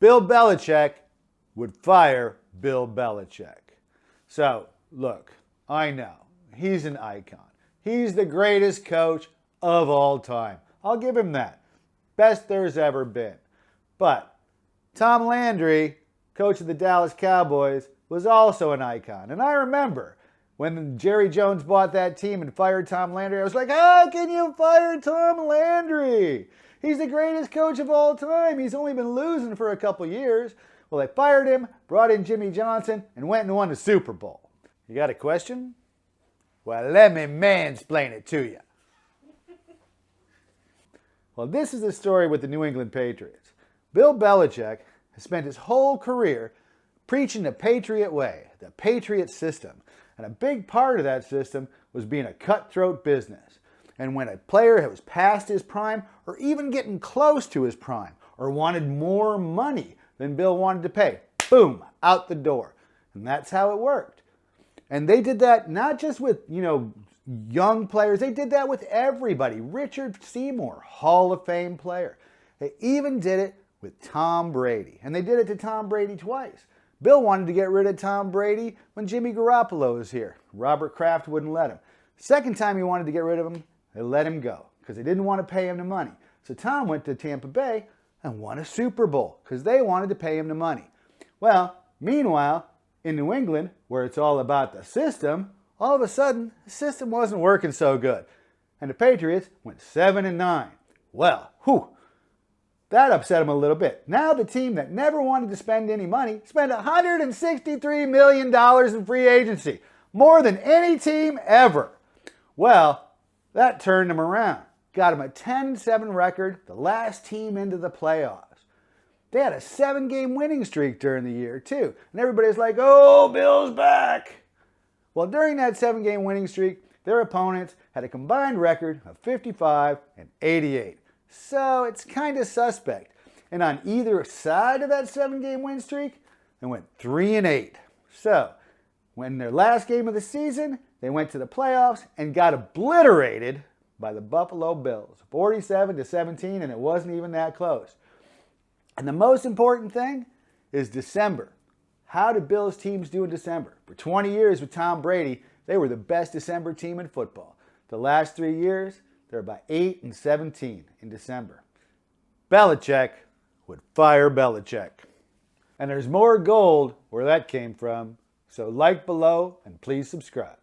Bill Belichick would fire Bill Belichick. So, look, I know, he's an icon. He's the greatest coach of all time. I'll give him that. Best there's ever been. But Tom Landry, coach of the Dallas Cowboys, was also an icon. And I remember when Jerry Jones bought that team and fired Tom Landry, I was like, how can you fire Tom Landry? He's the greatest coach of all time. He's only been losing for a couple years. Well, they fired him, brought in Jimmy Johnson, and went and won the Super Bowl. You got a question? Well, let me mansplain it to you. Well, this is the story with the New England Patriots. Bill Belichick has spent his whole career preaching the Patriot way, the Patriot system. And a big part of that system was being a cutthroat business. And when a player was past his prime, or even getting close to his prime, or wanted more money than Bill wanted to pay, boom, out the door. And that's how it worked. And they did that not just with, young players. They did that with everybody. Richard Seymour, Hall of Fame player. They even did it with Tom Brady. And they did it to Tom Brady twice. Bill wanted to get rid of Tom Brady when Jimmy Garoppolo was here. Robert Kraft wouldn't let him. Second time he wanted to get rid of him, they let him go because they didn't want to pay him the money. So Tom went to Tampa Bay and won a Super Bowl because they wanted to pay him the money. Well, meanwhile, in New England, where it's all about the system, all of a sudden, the system wasn't working so good. And the Patriots went 7-9. Well, that upset them a little bit. Now the team that never wanted to spend any money spent $163 million in free agency. More than any team ever. Well, that turned them around. Got them a 10-7 record, the last team into the playoffs. They had a 7-game winning streak during the year, too. And everybody's like, oh, Bill's back. Well, during that 7-game winning streak, their opponents had a combined record of 55-88. So it's kind of suspect. And on either side of that 7-game win streak, they went 3-8. So when their last game of the season, they went to the playoffs and got obliterated by the Buffalo Bills, 47-17, and it wasn't even that close. And the most important thing is December. How did Bills teams do in December? For 20 years with Tom Brady, they were the best December team in football. The last 3 years, they're about 8-17 in December. Belichick would fire Belichick. And there's more gold where that came from. So like below and please subscribe.